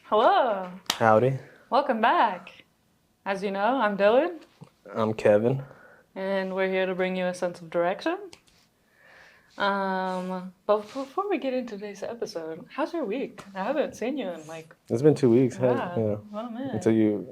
Hello. Howdy. Welcome back. As you know, I'm Dylan, I'm Kevin. and we're here to bring you a sense of direction. But before we get into today's episode, how's your week? I haven't seen you in It's been 2 weeks. well, man. Until you.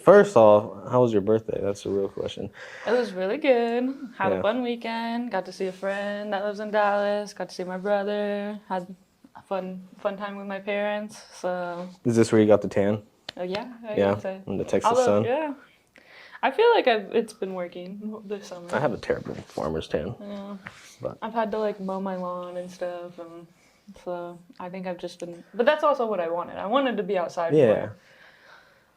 First off, how was your birthday? That's the real question. It was really good. Had a Yeah. fun weekend. Got to see a friend that lives in Dallas. Got to see my brother. Had a fun time with my parents. So Is this where you got the tan? yeah, I Yeah. would say. In the Texas sun? Yeah. I feel like it's been working this summer. I have a terrible farmer's tan. Yeah. But I've had to mow my lawn and stuff, and so I think I've just been. But that's also what I wanted. I wanted to be outside yeah. more.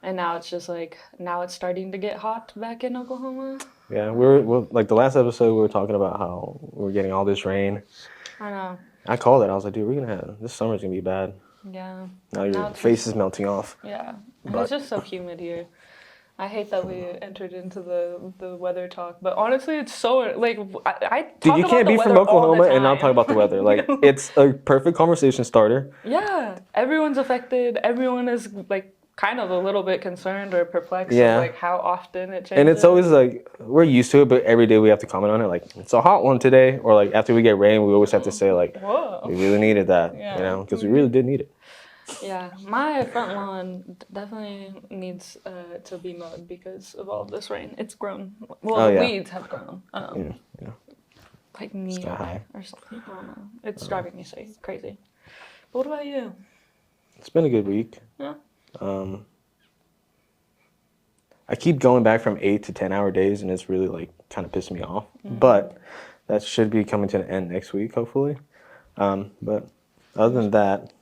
And now it's just now it's starting to get hot back in Oklahoma. Yeah. We're like the last episode we were talking about how we're getting all this rain. I know. I called it. I was like, dude, this summer's gonna be bad. Yeah. Now your face is melting off. Yeah. And But it's just so humid here. I hate that we entered into the weather talk, but honestly, it's so I talk dude, you about can't the be from weather all the Oklahoma and not time. talk about the weather. Like it's a perfect conversation starter. Yeah, everyone's affected. Everyone is kind of a little bit concerned or perplexed Yeah. of how often it changes. And it's always like we're used to it, but every day we have to comment on it. Like it's a hot one today, or like after we get rain, we always have to say like, whoa. we really needed that, Yeah. because we really did need it. Yeah, my front lawn definitely needs to be mowed because of all this rain. It's grown. Well, Oh, the yeah. weeds have grown. Yeah. Like knee Sky high. or something. I don't know. It's driving me crazy. But what about you? It's been a good week. Yeah. I keep going back from 8 to 10 hour days, and it's really kind of pissing me off. But that should be coming to an end next week, hopefully. But other than that,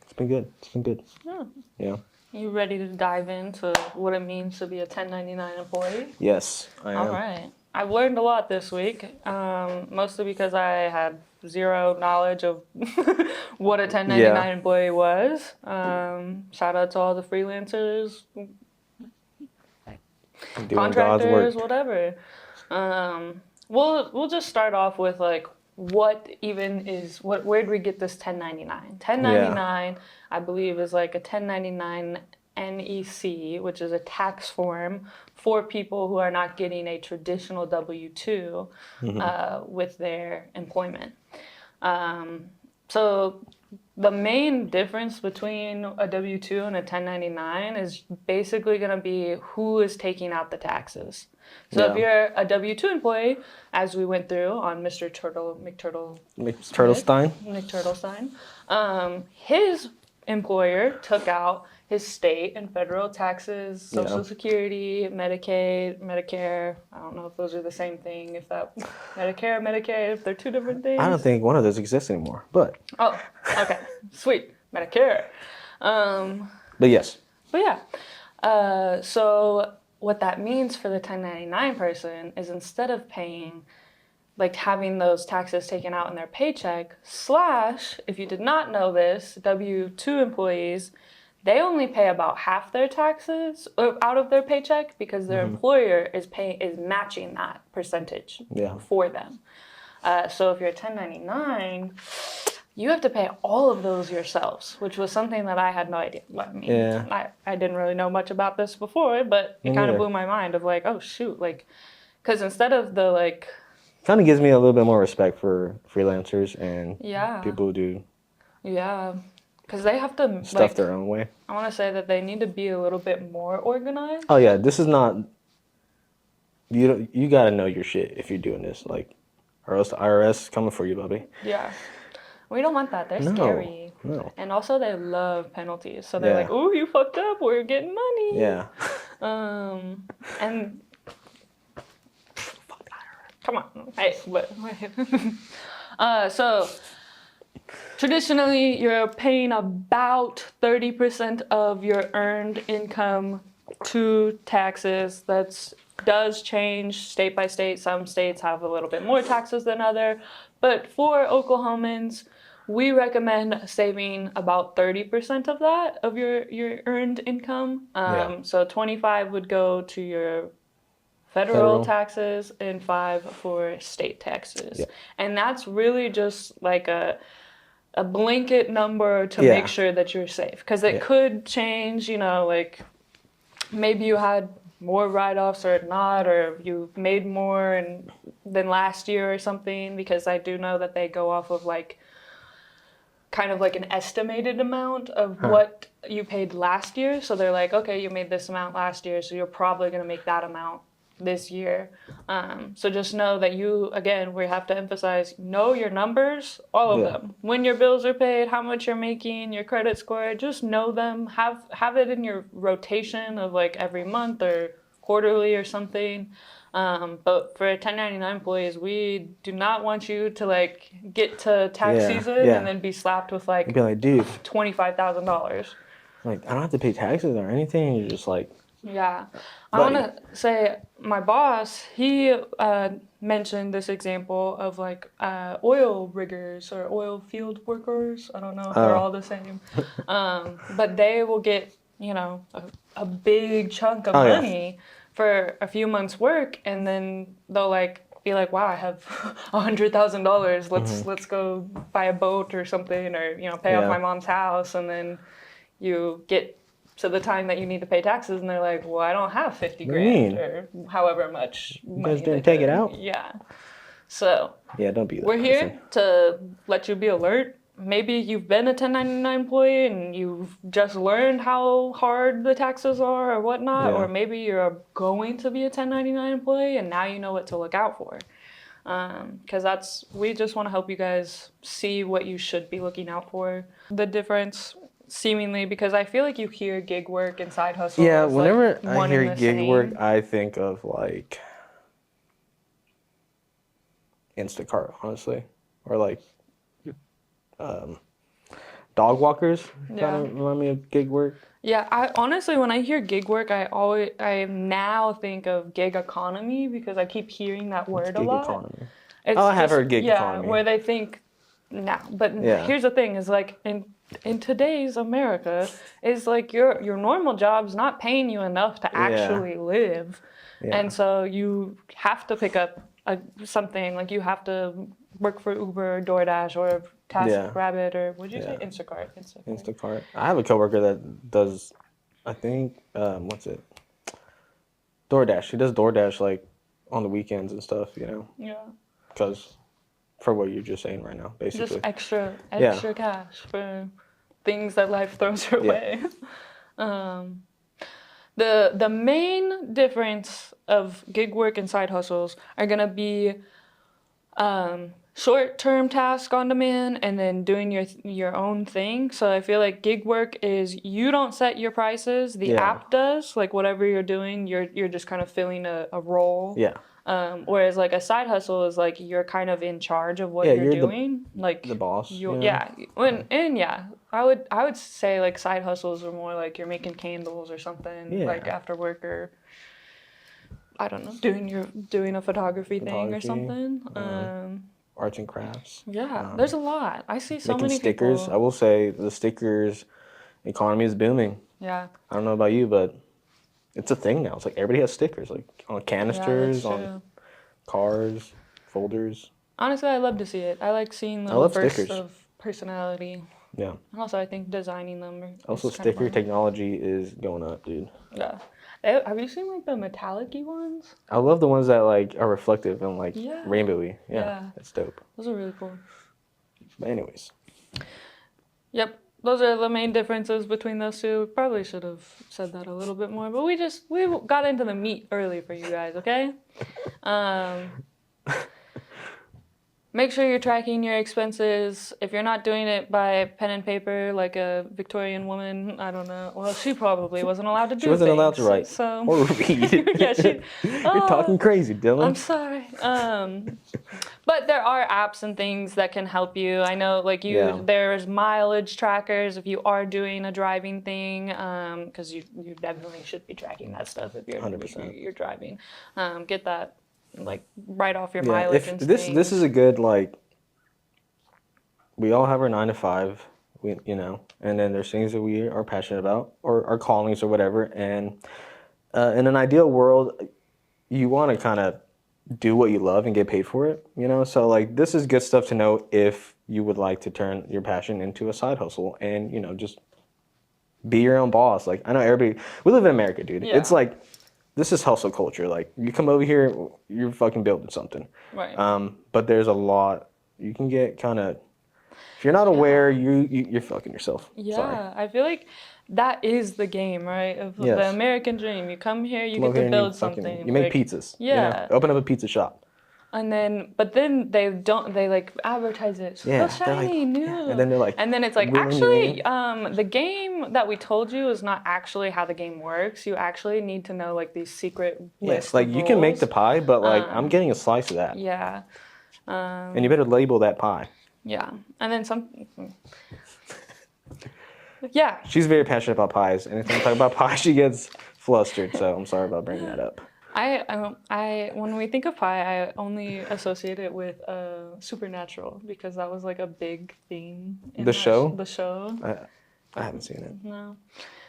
it's been good. It's been good. Yeah. Yeah. You ready to dive into what it means to be a 1099 employee? Yes, I am. All right. I've learned a lot this week, mostly because I had zero knowledge of what a 1099 employee was. Shout out to all the freelancers, Doing God's contractors, work. whatever. We'll just start off with what even is where did we get this 1099? 1099, I believe, is like a 1099 NEC, which is a tax form for people who are not getting a traditional W-2 with their employment. So the main difference between a W-2 and a 1099 is basically going to be who is taking out the taxes. So if you're a W-2 employee, as we went through on Mr. Turtlestein. His employer took out his state and federal taxes, Social Security, Medicaid, Medicare. I don't know if those are the same thing, if Medicaid, if they're two different things. I don't think one of those exists anymore, but. Oh, okay. Sweet. Medicare. But yes. But yeah. So what that means for the 1099 person is instead of paying, having those taxes taken out in their paycheck, / if you did not know this, W-2 employees, they only pay about half their taxes out of their paycheck because their employer is matching that percentage for them. So if you're a 1099, you have to pay all of those yourselves, which was something that I had no idea. I mean, I didn't really know much about this before, but it kind of blew my mind of oh shoot, because instead of the kind of gives me a little bit more respect for freelancers and people who do because they have to stuff their own way. I want to say that they need to be a little bit more organized. Oh yeah, this is not you got to know your shit if you're doing this, or else the IRS is coming for you, buddy. Yeah. We don't want that. They're scary. No. And also they love penalties. So they're "Oh, you fucked up. We're getting money." Yeah. And come on. Hey, but so traditionally you're paying about 30% of your earned income to taxes. That does change state by state. Some states have a little bit more taxes than other. But for Oklahomans, we recommend saving about 30% of that, of your earned income. So 25 would go to your federal taxes and 5 for state taxes. And that's really just a blanket number to Yeah. make sure that you're safe, because it Yeah. could change, like maybe you had more write-offs or not, or you made more than last year or something, because I do know that they go off of like kind of like an estimated amount of what you paid last year. So they're like, okay, you made this amount last year, so you're probably going to make that amount this year. So just know that we have to emphasize, know your numbers, all of them. When your bills are paid, how much you're making, your credit score, just know them. Have it in your rotation of like every month or quarterly or something. But for 1099 employees, we do not want you to like get to tax season and then be slapped with like be like, dude, $25,000. like I don't have to pay taxes or anything. And you're just like, yeah. I want to say my boss, he mentioned this example of like oil riggers or oil field workers. I don't know if they're all the same. But they will get, a big chunk of money for a few months' work, and then they'll like be like, wow, I have $100,000. Let's go buy a boat or something, or pay off my mom's house, and then you get to the time that you need to pay taxes, and they're like, well, I don't have 50 grand or however much money. You guys didn't take it out? Yeah. So don't be that we're person. here to let you be alert. Maybe you've been a 1099 employee and you've just learned how hard the taxes are or whatnot, or maybe you're going to be a 1099 employee and now you know what to look out for. Because we just want to help you guys see what you should be looking out for. The difference, seemingly, because I feel like you hear gig work and side hustle. Yeah, whenever like I hear gig work, I think of like Instacart, honestly, or like dog walkers. Kind of remind me of gig work. Yeah, I honestly, when I hear gig work, I now think of gig economy, because I keep hearing that word a lot. Gig economy. I have heard gig economy. Yeah, where they think now. But here's the thing: is like in today's America, is like your normal job's not paying you enough to actually live, and so you have to pick up something, like you have to work for Uber or DoorDash or TaskRabbit or what'd you say? Instacart. I have a coworker that does, I think, what's it? DoorDash. He does DoorDash like on the weekends and stuff, Yeah. Because for what you're just saying right now, basically. Just extra cash for things that life throws your way. The main difference of gig work and side hustles are gonna be short-term task on demand, and then doing your own thing. So I feel like gig work is you don't set your prices, the app does. Like whatever you're doing, you're just kind of filling a role. Yeah. Whereas like a side hustle is like you're kind of in charge of what you're doing. Like the boss. I would say like side hustles are more like you're making candles or something like after work, or I don't know, doing a photography thing or something. Arts and crafts. Yeah, there's a lot. I see so many stickers. people. I will say the stickers economy is booming. Yeah. I don't know about you, but it's a thing now. It's like everybody has stickers, like on canisters, on cars, folders. Honestly, I love to see it. I like seeing the bursts stickers. of personality. Yeah. And also, I think designing them. Also, sticker technology is going up, dude. Yeah. Have you seen like the metallic-y ones? I love the ones that like are reflective and like rainbowy. Yeah, that's dope. Those are really cool. But anyways. Yep, those are the main differences between those two. Probably should have said that a little bit more, but we got into the meat early for you guys, okay? Make sure you're tracking your expenses. If you're not doing it by pen and paper like a Victorian woman, I don't know. Well, she probably wasn't allowed to do She wasn't allowed to write so. or read. You're talking crazy, Dylan. I'm sorry. But there are apps and things that can help you. I know, like there's mileage trackers if you are doing a driving thing, because you definitely should be tracking that stuff if you're 100%. You're driving. Get that like right off your mileage. And this is a good like. We all have our 9 to 5, and then there's things that we are passionate about, or our callings or whatever. And in an ideal world, you want to kind of do what you love and get paid for it, you know? So like this is good stuff to know if you would like to turn your passion into a side hustle and, you know, just be your own boss. Like I know everybody we live in America, dude. Yeah. It's like this is hustle culture. Like you come over here, you're fucking building something. Right. But there's a lot you can get kind of if you're not aware, you're fucking yourself. Yeah, Sorry. I feel like that is the game, right? Of the Yes. American dream. You come here, you Come over get here to and build something. you make like, pizzas. Yeah. You know? Open up a pizza shop. And then, but then they like advertise it. So Yeah, feel they're like, shiny, new. yeah, and then they're like, and then it's like, wheeling you actually, in. the game that we told you is not actually how the game works. You actually need to know like these secret lists. Yes, like of you can make rules. the pie, but like I'm getting a slice of that. Yeah. And you better label that pie. Yeah. And then some. Yeah. She's very passionate about pies. Anytime I talk about pie, she gets flustered. So I'm sorry about bringing that up. I when we think of pie, I only associate it with Supernatural because that was like a big theme. In The show? The show. I haven't seen it. No.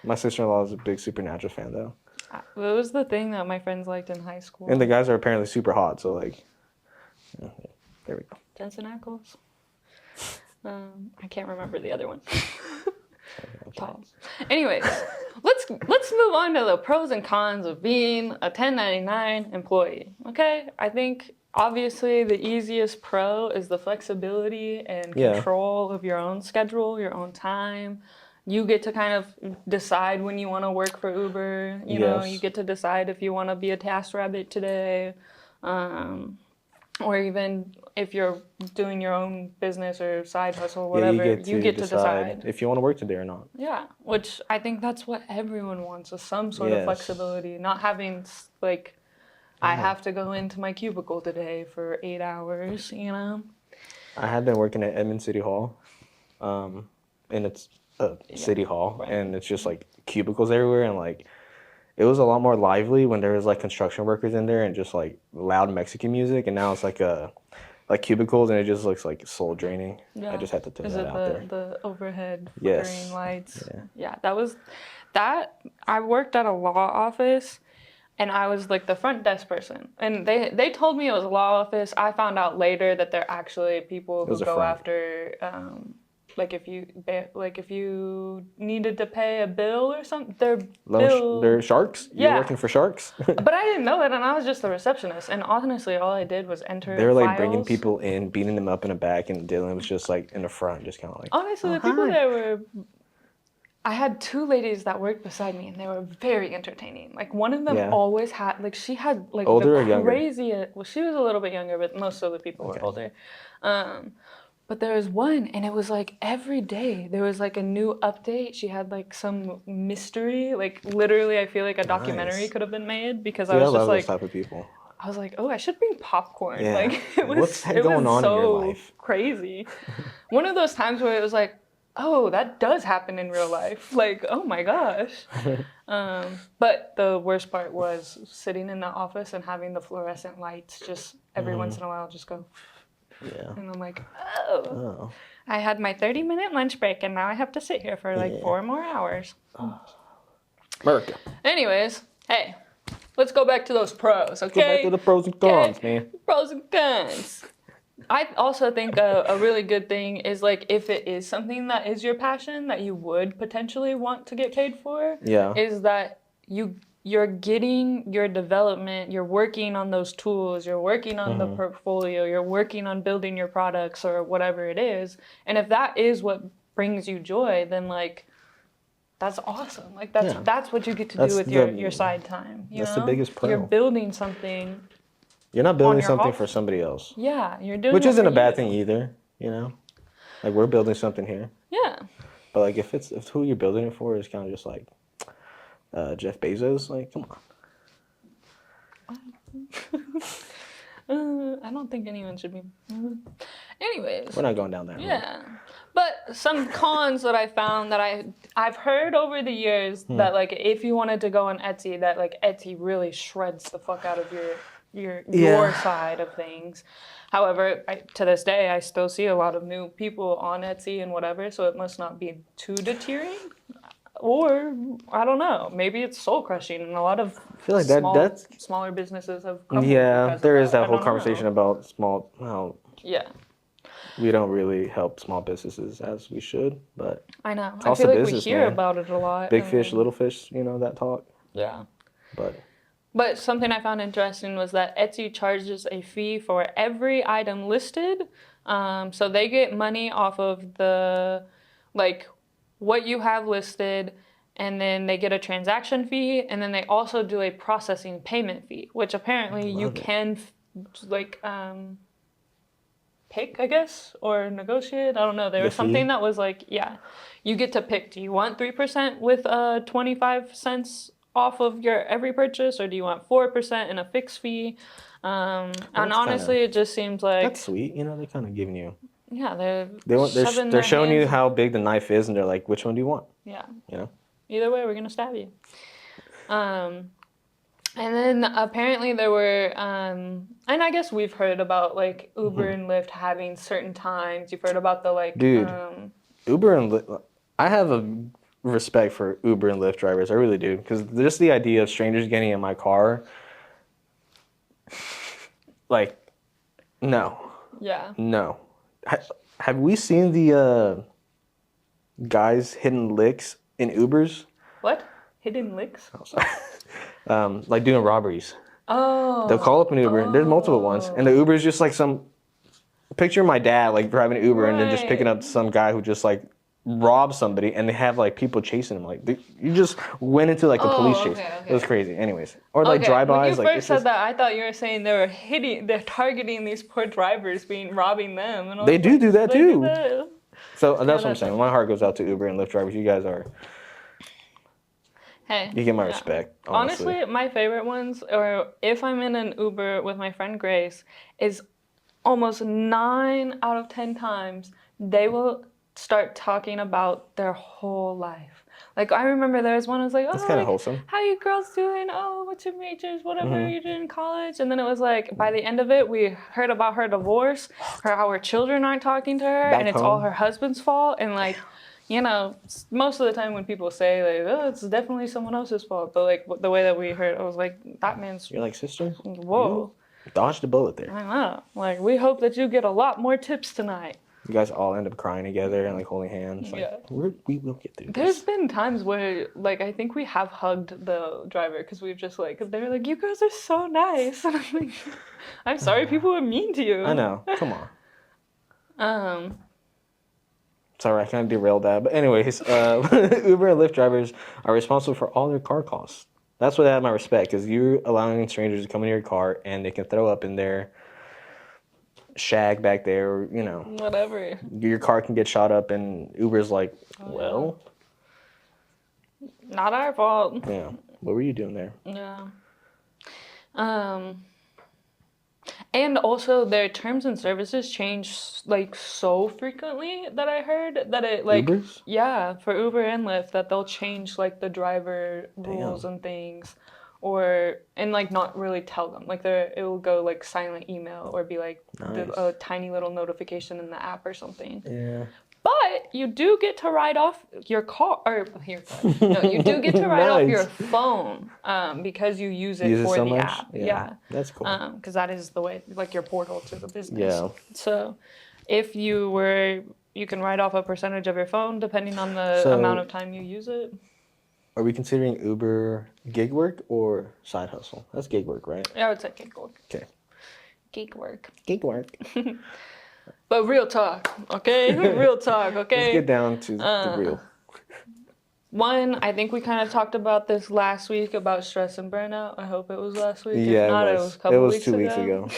My sister-in-law is a big Supernatural fan, though. It was the thing that my friends liked in high school. And the guys are apparently super hot, so like, yeah, there we go. Jensen Ackles. I can't remember the other one. Tall. Anyways, let's move on to the pros and cons of being a 1099 employee. Okay, I think obviously the easiest pro is the flexibility and control of your own schedule, your own time. You get to kind of decide when you want to work for Uber. You know, you get to decide if you want to be a TaskRabbit today, or even if you're doing your own business or side hustle, whatever, you get to decide if you want to work today or not. Yeah, which I think that's what everyone wants, is some sort of flexibility, not having like, I have to go into my cubicle today for 8 hours, you know? I had been working at Edmond City Hall, and it's a city hall, and it's just like cubicles everywhere, and like, it was a lot more lively when there was like construction workers in there and just like loud Mexican music, and now it's like cubicles, and it just looks like soul draining. Yeah. I just had to throw that out there. The overhead flickering lights? Yeah, that I worked at a law office, and I was like the front desk person, and they told me it was a law office. I found out later that they're actually people who go after. Like if you needed to pay a bill or something, they're sharks. You're working for sharks. But I didn't know that, and I was just the receptionist. And honestly, all I did was enter. They were like files. bringing people in, beating them up in the back, and Dylan was just like in the front, just kind of like. Honestly, the people there were. I had two ladies that worked beside me, and they were very entertaining. Like one of them always had, like she had like older the or younger? craziest. Well, she was a little bit younger, but most of the people were older. But there was one, and it was like every day there was like a new update. She had like some mystery. Like literally, I feel like a documentary could have been made because I was just like, those type of people. I was like, oh, I should bring popcorn. Yeah. Like it was, What's going on in your life? Crazy. One of those times where it was like, oh, that does happen in real life. Like, oh my gosh. But the worst part was sitting in the office and having the fluorescent lights just every once in a while just go. Yeah. And I'm like, oh. I had my 30-minute lunch break, and now I have to sit here for like 4 more hours. America. Anyways, hey, let's go back to those pros, okay? Go back to the pros and cons, man. Pros and cons. I also think a really good thing is like if it is something that is your passion that you would potentially want to get paid for, is that you're getting your development, you're working on those tools, you're working on the portfolio, you're working on building your products or whatever it is. And if that is what brings you joy, then like that's awesome. Like that's what you get to do with your side time. That's the biggest pro. You're building something. You're not building something for somebody else. Yeah, you're doing which isn't a bad thing either, you know? Like we're building something here. Yeah. But like if who you're building it for is kind of just like Jeff Bezos, like, come on. I don't think anyone should be. Anyways. We're not going down that road. Yeah. But some cons that I found that I've heard over the years that like if you wanted to go on Etsy, that like Etsy really shreds the fuck out of your side of things. However, to this day, I still see a lot of new people on Etsy and whatever, so it must not be too deterring. or I don't know, maybe it's soul crushing, and a lot of I feel like that's smaller businesses have crumbled yeah. because There of is that. that I whole don't conversation know. about small. How Yeah, we don't really help small businesses as we should, but I know. I cost feel of like we business, hear man. about it a lot, Big and fish, then little fish. You know that talk. yeah. But But something I found interesting was that Etsy charges a fee for every item listed. So they get money off of the, like, what you have listed, and then they get a transaction fee, and then they also do a processing payment fee, which apparently you love it. can, like, pick, I guess, or negotiate. I don't know. There The was something fee? that was like, yeah, you get to pick. Do you want 3% with 25 cents off of your every purchase, or do you want 4% and a fixed fee? And That's kind of honestly, it just seems that's like, sweet. You know, they're kind of giving you. yeah, they're They want shoving they're their showing you hands. how big the knife is, and they're like, which one do you want? Yeah. You know. Either way, we're gonna stab you. And then apparently there were, and I guess we've heard about like Uber and Lyft having certain times. You've heard about the like, Dude. Uber and Lyft, I have a respect for Uber and Lyft drivers. I really do, because just the idea of strangers getting in my car, like, no, yeah. no. Have we seen the guys hitting licks in Ubers? What? Hidden licks? Oh, sorry. Like doing robberies. Oh. They'll call up an Uber. There's multiple ones, and the Uber is just like some. Picture my dad like driving an Uber and then just picking up some guy who just like robbed somebody, and they have like people chasing him. Like you just went into like a police chase. Okay. It was crazy. Anyways, or like Okay, drive-bys. when you Like first said that, I thought you were saying they're targeting these poor drivers, robbing them. And I They was do like, do that they do too. that? So that's what I'm that's saying. My heart goes out to Uber and Lyft drivers. You guys are. Hey, You get my yeah. respect. Honestly. My favorite ones, or if I'm in an Uber with my friend Grace, is almost 9 out of 10 times they will start talking about their whole life. Like I remember there was one I was like, oh, That's kind of like, wholesome. how you girls doing? Oh, what's your majors? Whatever are you doing in college? And then it was like by the end of it, we heard about her divorce, how her children aren't talking to her, Back and it's all home. her husband's fault. And like, you know, most of the time when people say like, oh, it's definitely someone else's fault, but like the way that we heard, I was like, that man's You're like, sister. whoa. You dodged a bullet there. I know. Like, we hope that you get a lot more tips tonight. You guys all end up crying together and like holding hands. Like, Yeah. we will get through There's this. been times where, like, I think we have hugged the driver because we've just, like, they're like, you girls are so nice. And I'm like, I'm sorry people were mean to you. I know. Come on. Um, Sorry, I kind of derailed that. But anyways, Uber and Lyft drivers are responsible for all their car costs. That's what I have my respect, because you're allowing strangers to come into your car and they can throw up in their shag back there, or, you know, whatever. your car can get shot up, and Uber's like, well, Not our fault. yeah, what were you doing there? Yeah. And also their terms and services change like so frequently that I heard that it like Ubers? yeah, for Uber and Lyft that they'll change like the driver rules and things or and like not really tell them. Like it will go like silent email or be like a tiny little notification in the app or something. Yeah. But you do get to write off your car, or your car. No, you do get to write off your phone because you use it for so the much? app. Yeah. Yeah. That's cool. Because that is the way, like your portal to the business. Yeah. So if you can write off a percentage of your phone depending on the amount of time you use it. Are we considering Uber gig work or side hustle? That's gig work, right? I would say gig work. Okay. Gig work. Gig work. But real talk, okay? Real talk, okay? Let's get down to the real. One, I think we kind of talked about this last week about stress and burnout. I hope it was last week. Yeah, if not, it was. It was a couple weeks 2 weeks ago.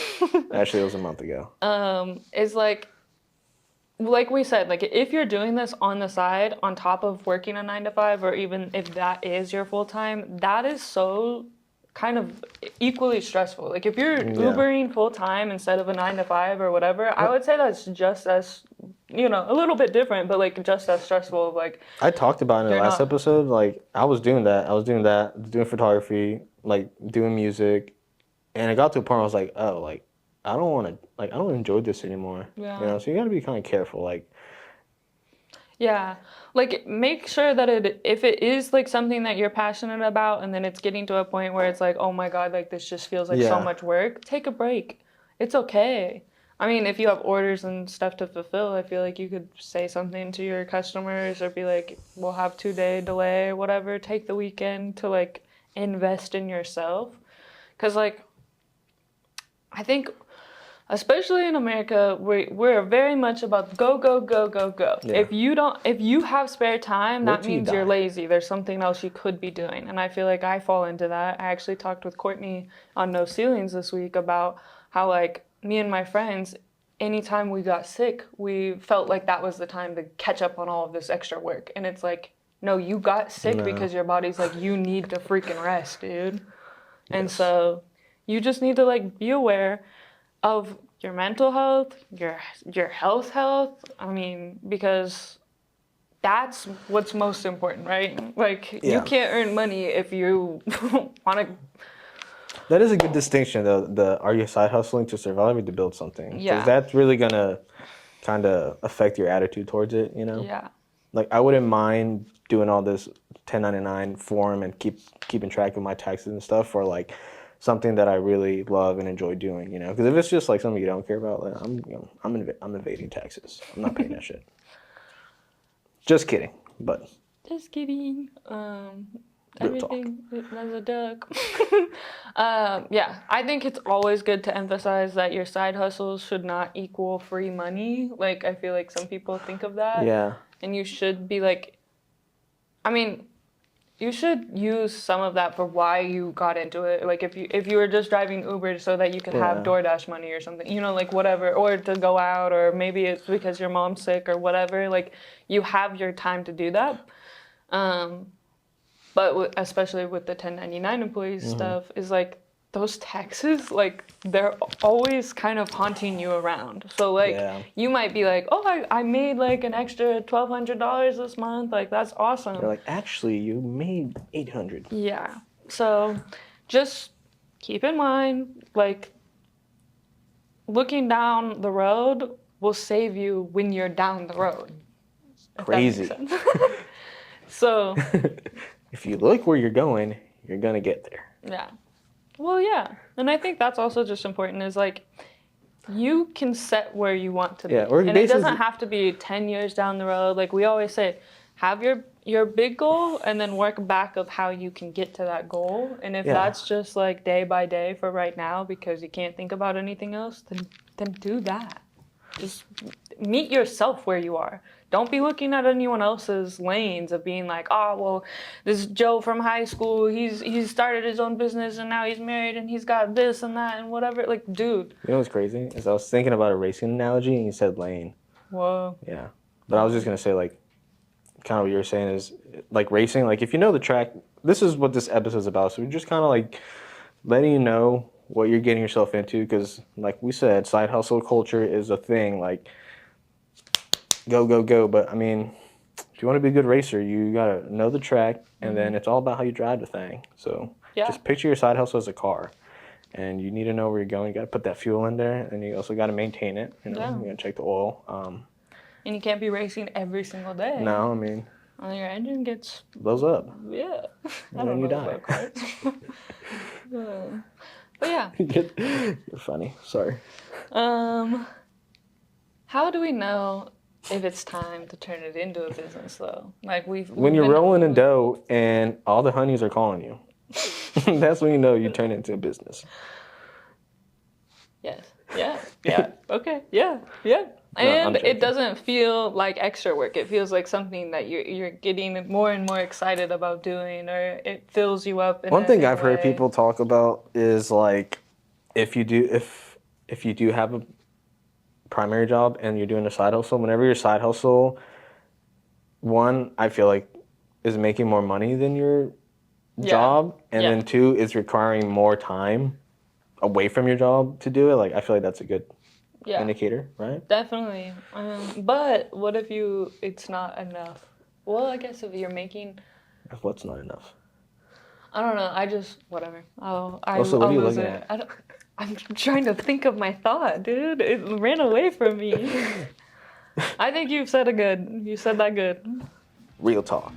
Actually, it was a month ago. Is like we said, like if you're doing this on the side, on top of working a 9 to 5, or even if that is your full time, that is so kind of equally stressful. Like if you're Ubering full time instead of a 9 to 5 or whatever, I would say that's just as, you know, a little bit different, but like just as stressful. Like I talked about in the last episode, like I was doing doing photography, like doing music, and it got to a point where I was like, oh, like I don't want to, like I don't enjoy this anymore. Yeah. You know, so you got to be kind of careful, like. Yeah. Like make sure that if it is like something that you're passionate about and then it's getting to a point where it's like, "Oh my God, like this just feels like so Yeah. much work." Take a break. It's okay. I mean, if you have orders and stuff to fulfill, I feel like you could say something to your customers or be like, "We'll have 2-day delay or whatever. Take the weekend to like invest in yourself." 'Cause like I think especially in America, we're very much about go, go, go, go, go. Yeah. If you have spare time, Work that till you means you're die. lazy. There's something else you could be doing. And I feel like I fall into that. I actually talked with Courtney on No Ceilings this week about how like me and my friends, anytime we got sick, we felt like that was the time to catch up on all of this extra work. And it's like, no, you got sick No. because your body's like, you need to freaking rest, dude. And Yes. so you just need to like be aware of your mental health, your health. I mean, because that's what's most important, right? Like you Yeah. can't earn money if you want to. That is a good distinction, though. Are you side hustling to survive or to build something? Because Yeah. that's really gonna kind of affect your attitude towards it. Yeah. Like I wouldn't mind doing all this 1099 form and keeping track of my taxes and stuff for like something that I really love and enjoy doing. Because if it's just like something you don't care about, like, I'm evading taxes. I'm not paying that shit. Just kidding, but Just kidding. real talk. Everything as a duck. Yeah, I think it's always good to emphasize that your side hustles should not equal free money. Like, I feel like some people think of that. Yeah. And you should be like, I mean, you should use some of that for why you got into it. Like if you were just driving Uber so that you could have Yeah. DoorDash money or something, like whatever, or to go out, or maybe it's because your mom's sick or whatever. Like you have your time to do that. But especially with the 1099 employees stuff, is like those taxes, like they're always kind of haunting you around. So like Yeah. you might be like, oh, I made like an extra $1,200 this month. Like that's awesome. They're like, actually, you made 800. Yeah. So just keep in mind, like looking down the road will save you when you're down the road. If that makes Crazy. sense. So If you look where you're going, you're gonna get there. yeah. Well, yeah. And I think that's also just important is like you can set where you want to be. Yeah, or And it basically- doesn't have to be 10 years down the road. Like we always say, have your big goal and then work back of how you can get to that goal. And if Yeah. that's just like day by day for right now because you can't think about anything else, then do that. Just meet yourself where you are. Don't be looking at anyone else's lanes of being like, oh, well, this Joe from high school, he's started his own business and now he's married and he's got this and that and whatever. Like, dude. You know what's crazy? Is I was thinking about a racing analogy and you said lane. Whoa. Yeah. But I was just gonna say like kind of what you're saying is like racing, like if you know the track, this is what this episode is about. So we're just kind of like letting you know what you're getting yourself into because like we said, side hustle culture is a thing. Like go, go, go. But I mean, if you want to be a good racer, you gotta know the track and then it's all about how you drive the thing. So Yeah. just picture your side hustle as a car. And you need to know where you're going. You got to put that fuel in there, and you also got to maintain it. Yeah. You got to check the oil. And you can't be racing every single day. No, I mean, Or your engine gets, blows up. yeah. And then you die. about cars. But yeah. You're funny. Sorry. How do we know if it's time to turn it into a business though? Like When you're rolling in dough and all the honeys are calling you, that's when you know you turn it into a business. Yes. Yeah. Yeah. Okay. Yeah. Yeah. No, I'm And it joking. doesn't feel like extra work. It feels like something that you're getting more and more excited about doing, or it fills you up. One thing in a I've heard way. people talk about is like if you do have a primary job and you're doing a side hustle, whenever your side hustle, one, I feel like is making more money than your Yeah. job, and Yeah. then two, is requiring more time away from your job to do it. Like I feel like that's a good Yeah. indicator, right? Definitely. But what if it's not enough? Well, I guess if you're making, If what's not enough. I don't know. I just whatever. I'll Also, what are you lose looking it. at? I'm trying to think of my thought, dude. It ran away from me. I think you've said it good. You said that good. Real talk.